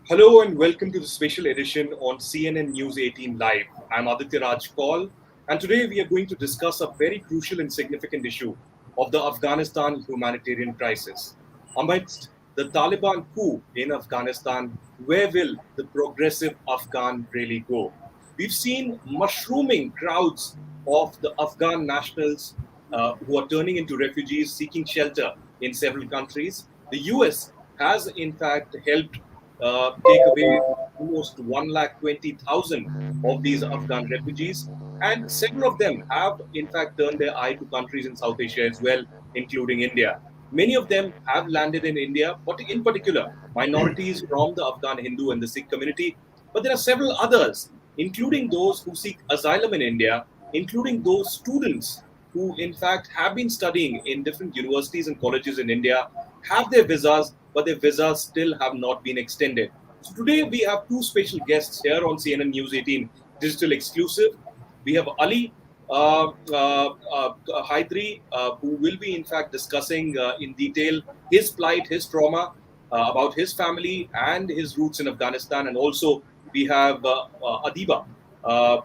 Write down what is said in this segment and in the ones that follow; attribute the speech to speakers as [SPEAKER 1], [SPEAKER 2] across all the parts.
[SPEAKER 1] Hello and welcome to the special edition on CNN News 18 Live. I'm Aditya Raj Kaul, and today we are going to discuss a very crucial and significant issue of the Afghanistan humanitarian crisis. Amidst the Taliban coup in Afghanistan, where will the progressive Afghan really go? We've seen mushrooming crowds of the Afghan nationals who are turning into refugees seeking shelter in several countries. The US has, in fact, helped take away almost 120,000 of these Afghan refugees. And several of them have, in fact, turned their eye to countries in South Asia as well, including India. Many of them have landed in India, but in particular, minorities from the Afghan Hindu and the Sikh community. But there are several others, including those who seek asylum in India, including those students who, in fact, have been studying in different universities and colleges in India, have their visas, but their visas still have not been extended. So today we have two special guests here on CNN News 18 Digital Exclusive. We have Ali Hydri, who will be in fact discussing in detail his plight, his trauma, about his family and his roots in Afghanistan. And also we have Adiba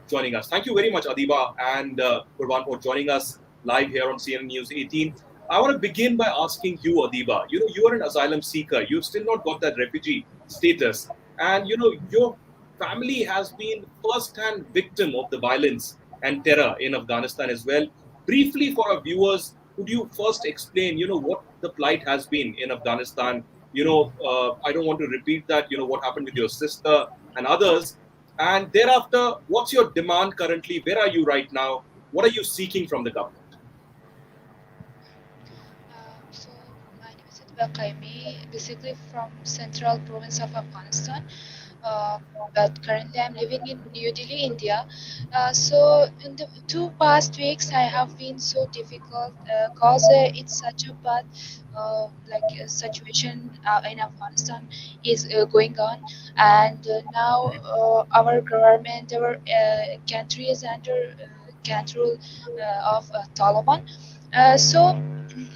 [SPEAKER 1] joining us. Thank you very much, Adiba and Qurban, for joining us live here on CNN News 18. I want to begin by asking you, Adiba. You are an asylum seeker. You've still not got that refugee status, and your family has been first-hand victim of the violence and terror in Afghanistan as well. Briefly, for our viewers, could you first explain, what the plight has been in Afghanistan? I don't want to repeat that. What happened with your sister and others, and thereafter, what's your demand currently? Where are you right now? What are you seeking from the government?
[SPEAKER 2] So my name is Itba Qaimi, basically from central province of Afghanistan. Uh, but currently I'm living in New Delhi, India. So in the 2 past weeks, I have been so difficult cause it's such a bad situation in Afghanistan is going on, and now our government, our country is under control of Taliban. We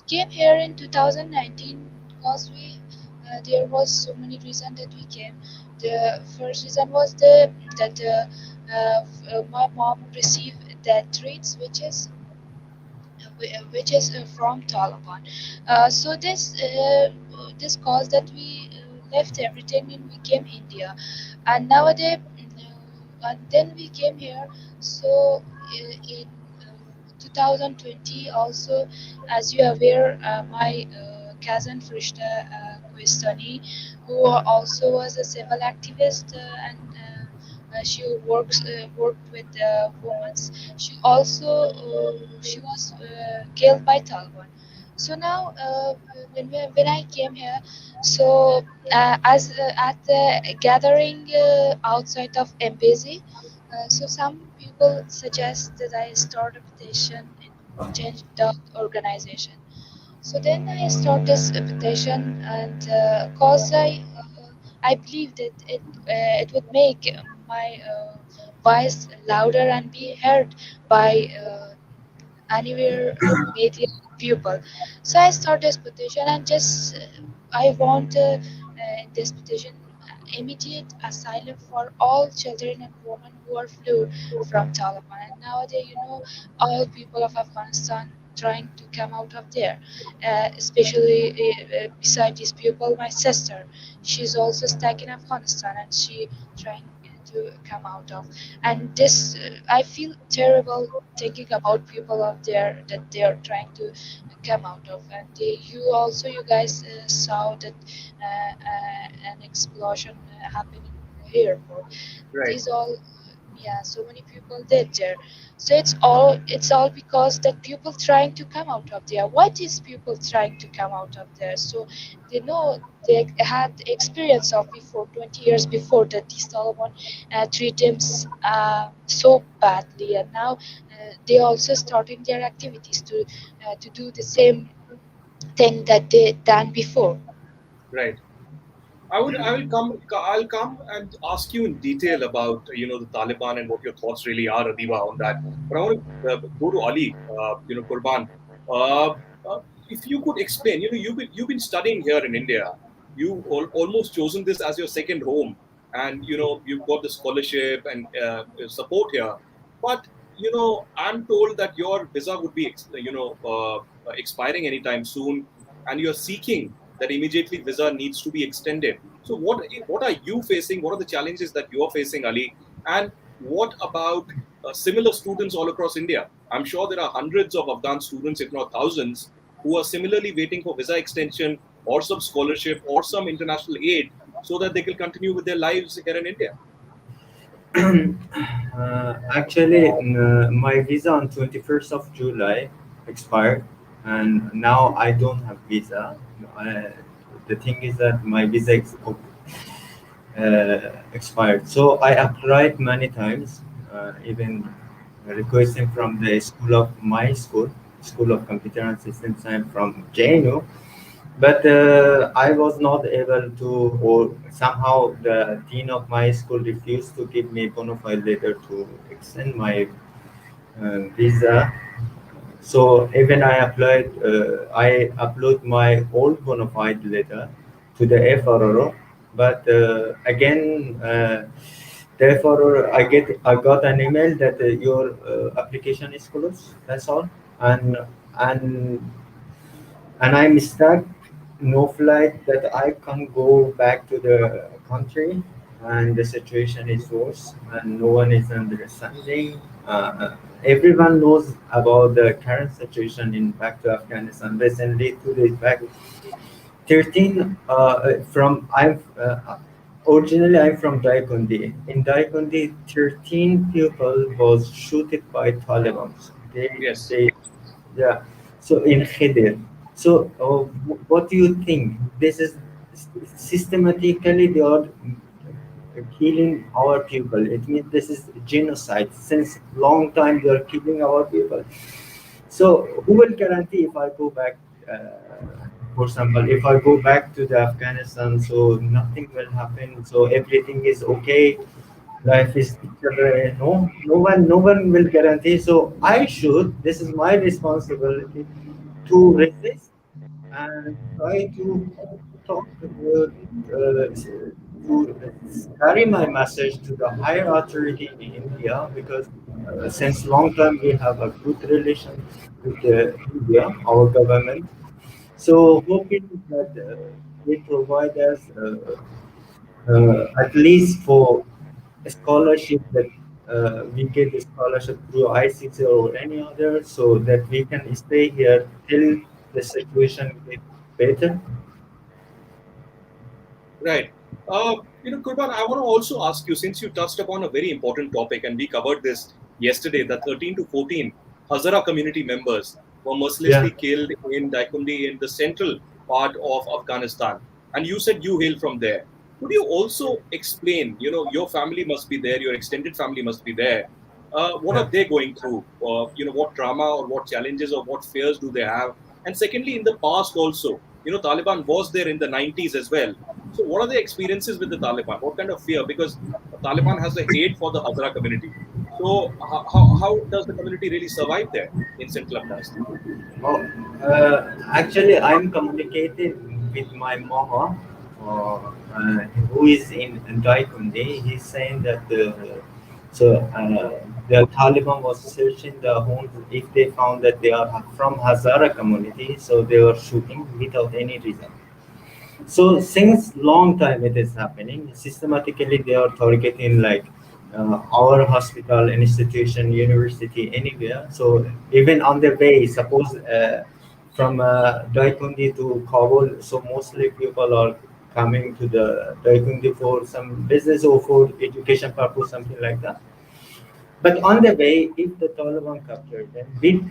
[SPEAKER 2] came here in 2019 because we there was so many reasons that we came. The first reason was my mom received death threats, which is from Taliban. This caused that we left everything and we came India, and nowadays, and then we came here. So in 2020 also, as you are aware, my cousin Frishta Koistani, who also was a civil activist and she worked with women. She was killed by Taliban. So now, when I came here, so as at the gathering outside of embassy, so some people suggest that I start a petition in change.organization. So then I start this petition, and cause I believe that it would make my voice louder and be heard by anywhere media people. So I start this petition and just I want in this petition immediate asylum for all children and women who are flew from Taliban. And nowadays, all people of Afghanistan trying to come out of there, especially beside these people, my sister, she's also stuck in Afghanistan and she trying to come out of. And this, I feel terrible thinking about people out there that they are trying to come out of. And you guys saw that an explosion happened in the airport.
[SPEAKER 1] Right.
[SPEAKER 2] These all, yeah, so many people did there. So it's all because that people trying to come out of there. What is people trying to come out of there? So they know they had experience of before 20 years before that these Taliban treat them so badly, and now they also starting their activities to do the same thing that they done before.
[SPEAKER 1] Right. I'll come and ask you in detail about the Taliban and what your thoughts really are, Adiba, on that. But I want to go to Ali, Qurban. Uh, uh, if you could explain, you've been studying here in India. almost chosen this as your second home, and you've got the scholarship and support here. But I'm told that your visa would be expiring anytime soon, and you're seeking that immediately visa needs to be extended. So what are you facing? What are the challenges that you're facing, Ali? And what about similar students all across India? I'm sure there are hundreds of Afghan students, if not thousands, who are similarly waiting for visa extension or some scholarship or some international aid so that they can continue with their lives here in India.
[SPEAKER 3] Actually, my visa on 21st of July expired, and now I don't have visa. The thing is that my visa expired. So I applied many times, even requesting from the school of my school, School of Computer and System Science from JNU, but I was not able to, or somehow the dean of my school refused to give me bona fide letter to extend my visa. So even I upload my old bona fide letter to the FRO, but again, the FRO, I got an email that your application is closed. That's all, and and I'm stuck. No flight that I can't go back to the country, and the situation is worse, and no one is understanding. Everyone knows about the current situation in back to Afghanistan. Recently, 2 days back, 13 from I'm originally I'm from Daikundi. In Daikundi, 13 people was shooted by Taliban.
[SPEAKER 1] Yes.
[SPEAKER 3] They yeah. So in Khyder. So what do you think? This is systematically they are killing our people. It means this is genocide. Since long time they are killing our people. So who will guarantee if I go back? For example, if I go back to the Afghanistan, so nothing will happen. So everything is okay. Life is no one will guarantee. So I should. This is my responsibility to resist and try to talk to carry my message to the higher authority in India, because since long time we have a good relation with India, our government. So hoping that they provide us at least for a scholarship, that we get a scholarship through ICC or any other, so that we can stay here till the situation gets better.
[SPEAKER 1] Right. Kurban, I want to also ask you, since you touched upon a very important topic, and we covered this yesterday, that 13 to 14 Hazara community members were
[SPEAKER 3] Yeah,
[SPEAKER 1] mercilessly killed in Daikundi in the central part of Afghanistan. And you said you hail from there. Could you also explain, your family must be there, your extended family must be there. What
[SPEAKER 3] yeah.
[SPEAKER 1] are they going through? What trauma or what challenges or what fears do they have? And secondly, in the past also, Taliban was there in the 90s as well. So, what are the experiences with the Taliban? What kind of fear? Because Taliban has a hate for the Hazara community. So, how does the community really survive there in central Afghanistan?
[SPEAKER 3] Oh, actually, I'm communicating with my mama, who is in Daikundi. He's saying that the Taliban was searching the homes. If they found that they are from Hazara community, so they were shooting without any reason. So since long time it is happening systematically. They are targeting like our hospital, institution, university, anywhere. So even on the way, suppose from Daikundi to Kabul, so mostly people are coming to the Daikundi for some business or for education purpose, something like that. But on the way, if the Taliban capture them, they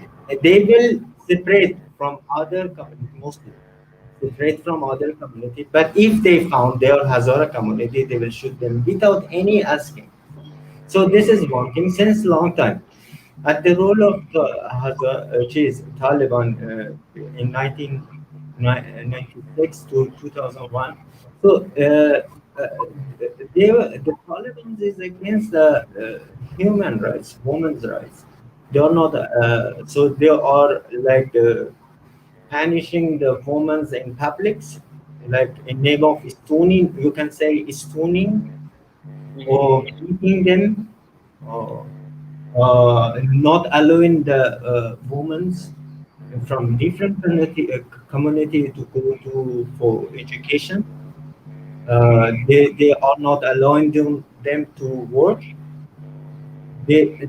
[SPEAKER 3] will separate from other communities, mostly separate from other community. But if they found their Hazara community, they will shoot them without any asking. So this is one thing since long time. At the role of which is Taliban in 1996 to 2001. So uh, the Taliban is against the human rights, women's rights. They are not. So they are like punishing the women in publics. like in name of stoning, you can say stoning
[SPEAKER 1] Hmm.
[SPEAKER 3] or beating them, or not allowing the women from different community to go to for education. They are not allowing them to work. They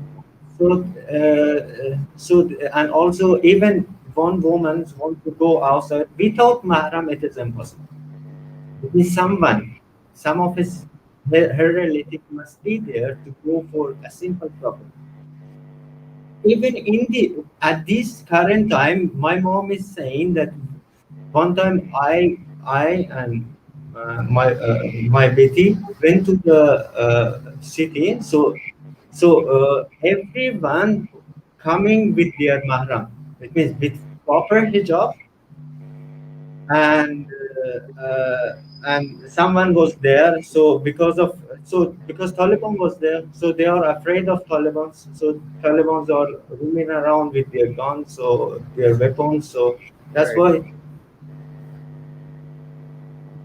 [SPEAKER 3] and also even one woman want to go outside without mahram, it is impossible. It is someone, some of her relative must be there to go for a simple problem. Even in the at this current time, my mom is saying that one time I and my Betty went to the city. So everyone coming with their mahram. It means with proper hijab, and someone was there. So because Taliban was there, so they are afraid of Taliban. So Taliban's are roaming around with their guns or their weapons. So that's
[SPEAKER 1] Right.
[SPEAKER 3] why.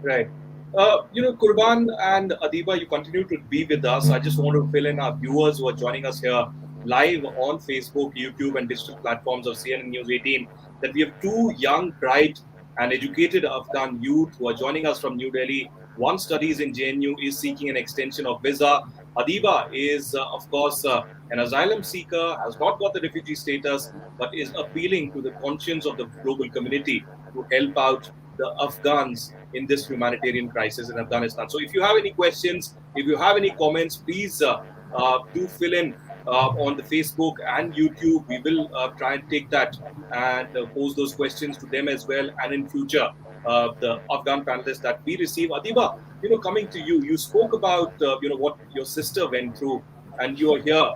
[SPEAKER 1] Right. Kurban and Adiba, you continue to be with us. I just want to fill in our viewers who are joining us here live on Facebook, YouTube, and digital platforms of CNN News 18 that we have two young, bright, and educated Afghan youth who are joining us from New Delhi. One studies in JNU, is seeking an extension of visa. Adiba is, of course, an asylum seeker, has not got the refugee status, but is appealing to the conscience of the global community to help out the Afghans in this humanitarian crisis in Afghanistan. So, if you have any questions, if you have any comments, please do fill in on the Facebook and YouTube. We will try and take that and pose those questions to them as well. And in future, the Afghan panelists that we receive, Adiba, coming to you, you spoke about what your sister went through, and you are here,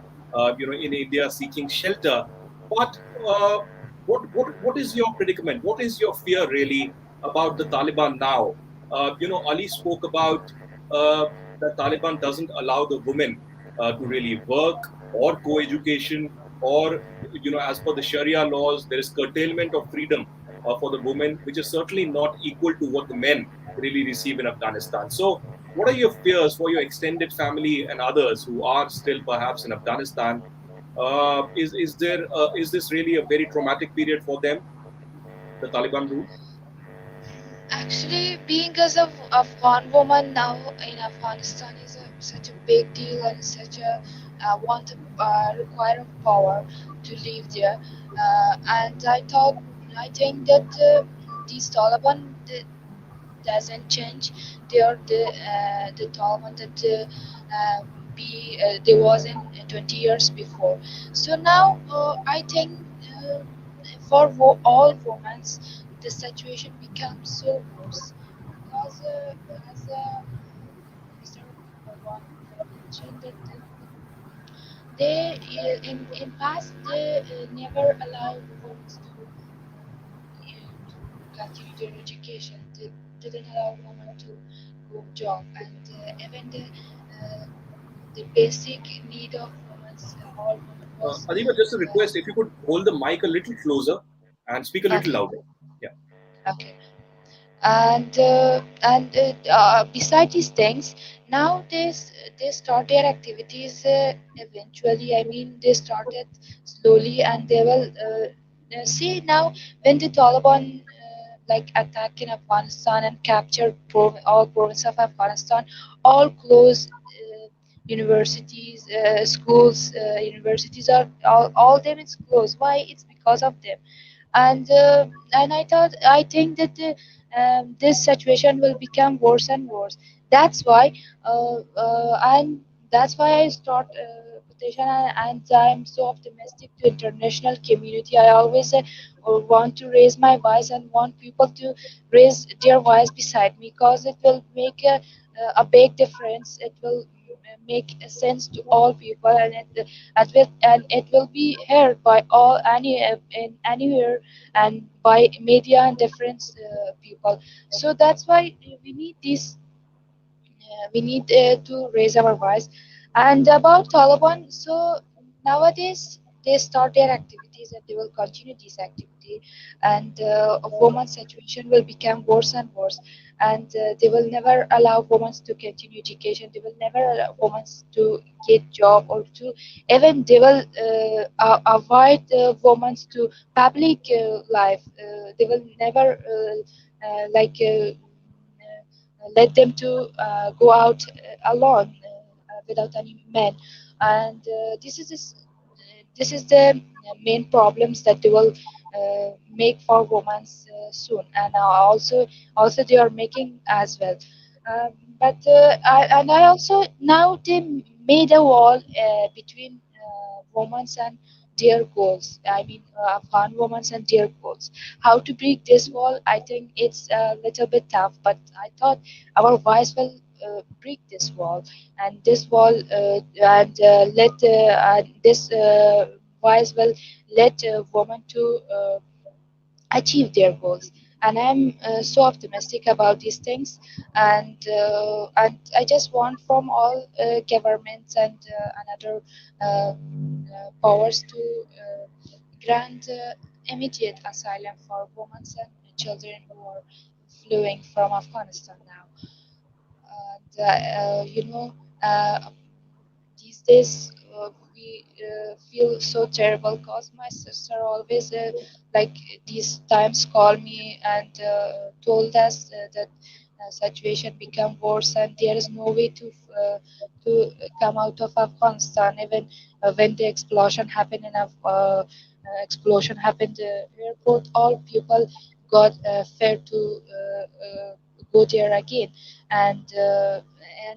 [SPEAKER 1] in India seeking shelter. But uh, what is your predicament? What is your fear really about the Taliban now? Ali spoke about uh, the Taliban doesn't allow the women to really work or co-education, or as per the Sharia laws, there is curtailment of freedom for the women, which is certainly not equal to what the men really receive in Afghanistan. So, what are your fears for your extended family and others who are still perhaps in Afghanistan? Is this really a very traumatic period for them, the Taliban rule?
[SPEAKER 2] Actually, being as a Afghan woman now in Afghanistan is such a big deal and such a want require of power to live there. And I think that these Taliban doesn't change. They are the Taliban that they was in 20 years before. So now I think for all women, the situation becomes so worse because as Mr. Bhagwan mentioned that they in past they never allowed women to continue their education. They didn't allow women to go job, and even the basic need of women, all women was
[SPEAKER 1] Adiba, just a
[SPEAKER 2] uh,
[SPEAKER 1] request, if you could hold the mic a little closer and speak a little
[SPEAKER 2] okay.
[SPEAKER 1] louder. Yeah.
[SPEAKER 2] Okay. Beside these things, now they start their activities eventually. I mean, they started slowly, and they will see now when the Taliban like attack in Afghanistan and capture all province of Afghanistan, all close universities, schools, universities are all them is closed. Why? It's because of them. And I think that this situation will become worse and worse. That's why and that's why I start petition, and I'm so optimistic to international community. I always want to raise my voice and want people to raise their voice beside me, because it will make a big difference. It will make a sense to all people, and it will be heard by all in anywhere, and by media and different people. So that's why we need this. We need to raise our voice. And about Taliban, so nowadays. they start their activities and they will continue this activity, and a woman's situation will become worse and worse, and they will never allow women to continue education, they will never allow women to get job, or to even they will avoid women to public life, they will never let them to go out alone without any men, and this is the main problems that they will make for women soon, and also they are making as well. um, and I also now they made a wall between women and their goals. I mean, Afghan women and their goals. How to break this wall? I think it's a little bit tough, but I thought our voice will break this wall, and this wall and let this voice will let women to achieve their goals. And I'm so optimistic about these things, and I just want from all governments and another powers to grant immediate asylum for women and children who are fleeing from Afghanistan now. And these days we feel so terrible because my sister always like these times call me and told us that situation become worse and there is no way to come out of Afghanistan. Even when the explosion happened airport, all people got feared to go there again. And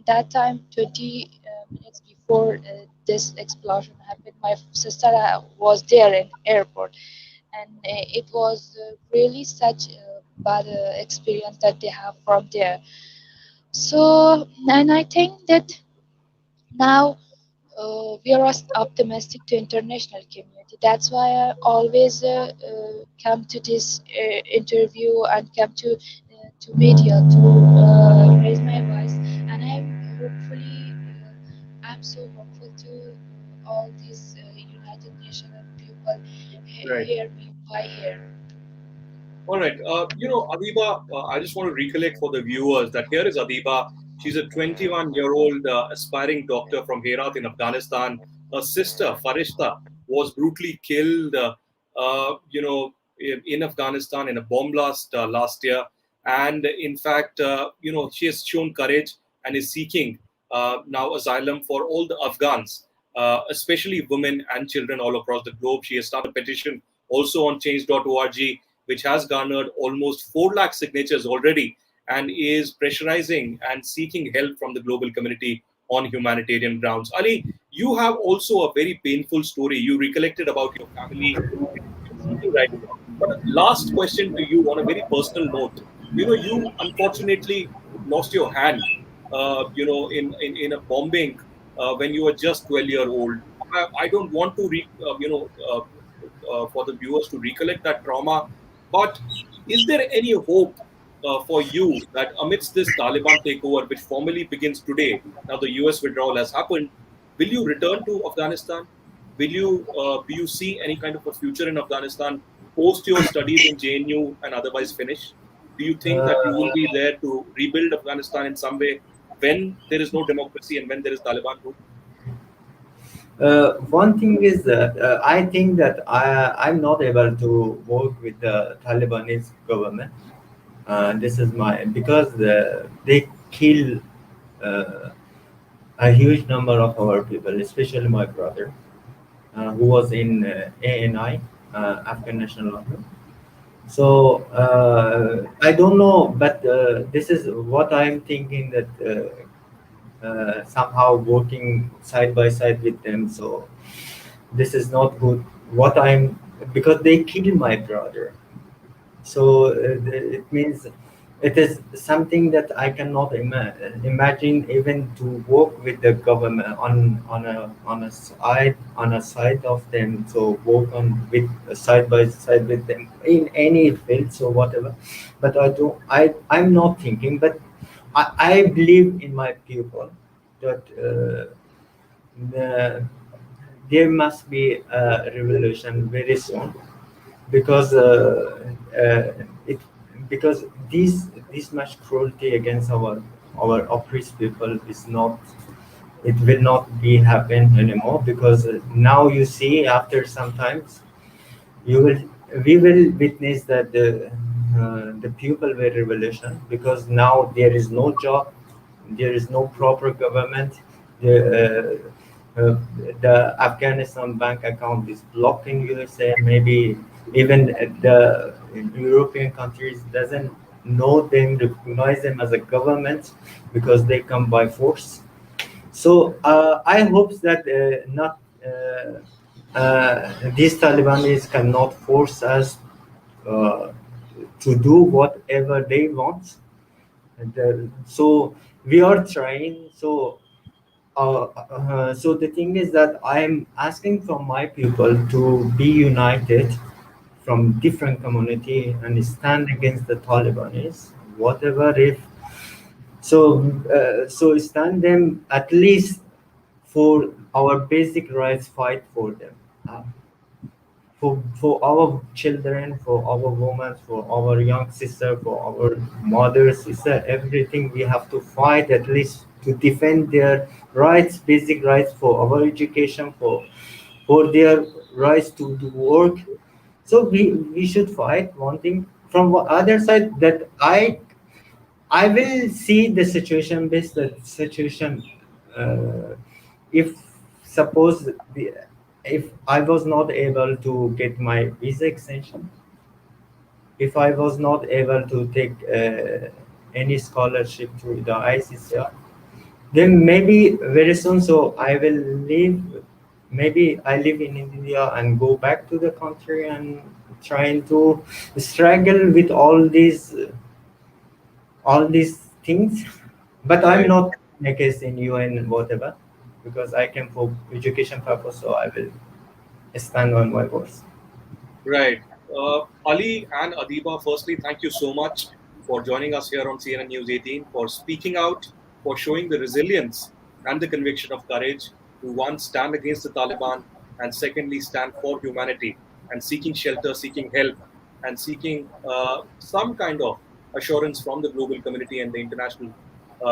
[SPEAKER 2] that time 20 minutes before this explosion happened, my sister was there in airport, and it was really such a bad experience that they have from there. So, and I think that now we are optimistic to international community. That's why I always come to this interview and come to media to raise my voice. And I'm so hopeful to all these United Nations and people
[SPEAKER 1] Right.
[SPEAKER 2] hear me by here.
[SPEAKER 1] All right. Adiba, I just want to recollect for the viewers that here is Adiba. She's a 21-year-old aspiring doctor from Herat in Afghanistan. Her sister, Farishta, was brutally killed, in Afghanistan in a bomb blast last year. And in fact, she has shown courage and is seeking now asylum for all the Afghans, especially women and children all across the globe. She has started a petition also on change.org, which has garnered almost 4 lakh signatures already and is pressurizing and seeking help from the global community on humanitarian grounds. Ali, you have also a very painful story. You recollected about your family you're seeking right now. But last question to you on a very personal note. You unfortunately lost your hand, in a bombing when you were just 12-year-old. I don't want to, for the viewers to recollect that trauma. But is there any hope for you that amidst this Taliban takeover, which formally begins today, now the US withdrawal has happened, will you return to Afghanistan? Do you see any kind of a future in Afghanistan post your studies in JNU and otherwise finish? Do you think that you will be there to rebuild Afghanistan in some way when there is no democracy and when there is Taliban rule?
[SPEAKER 3] One thing is that I think that I'm not able to work with the Talibanese government. This is my because they kill uh, a huge number of our people, especially my brother, who was in ANI, Afghan National Army. So I don't know, but this is what I'm thinking that somehow working side by side with them. So this is not good. What I'm because they killed my brother. So it means it is something that I cannot imagine even to work with the government on a side of them. So work on with side by side with them in any fields or whatever. But I'm not thinking. But I believe in my people that. there must be a revolution very soon, because it because this much cruelty against our oppressed people is not, it will not be happen anymore, because now you see, after some times, you will we will witness that the people will revolution, because now there is no job, there is no proper government. The Afghanistan bank account is blocked in USA. Maybe even the European countries doesn't know them, recognize them as a government, because they come by force. So I hope that not these Talibanis cannot force us uh, to do whatever they want. And, so we are trying. So the thing is that I'm asking from my people to be united from different community and stand against the Talibanis. Whatever if so stand them at least for our basic rights, fight for them. For our children, for our women, for our young sister, for our mother, sister, everything we have to fight at least to defend their rights, basic rights, for our education, for their rights to work. So we should fight. One thing from the other side, that I will see the situation based the situation. If suppose if I was not able to get my visa extension, if I was not able to take any scholarship through the ICCR, then maybe very soon. So I will leave. Maybe I live in India and go back to the country and trying to struggle with all these things. But I'm
[SPEAKER 1] Right.
[SPEAKER 3] not in a case in UN whatever, because I came for education purpose, so I will stand on my words.
[SPEAKER 1] Right. Ali and Adiba, firstly, thank you so much for joining us here on CNN News 18, for speaking out, for showing the resilience and the conviction of courage to, one, stand against the Taliban, and secondly, stand for humanity and seeking shelter, seeking help, and seeking some kind of assurance from the global community and the international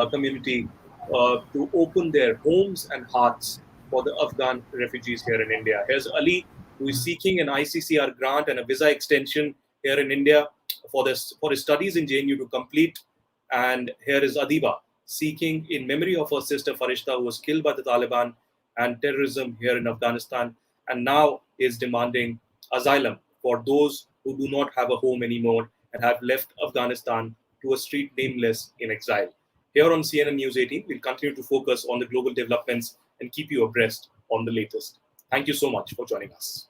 [SPEAKER 1] community to open their homes and hearts for the Afghan refugees here in India. Here's Ali, who is seeking an ICCR grant and a visa extension here in India for his studies in JNU to complete. And here is Adiba, seeking in memory of her sister Farishta, who was killed by the Taliban and terrorism here in Afghanistan, and now is demanding asylum for those who do not have a home anymore and have left Afghanistan to a street nameless in exile. Here on CNN News 18, we'll continue to focus on the global developments and keep you abreast on the latest. Thank you so much for joining us.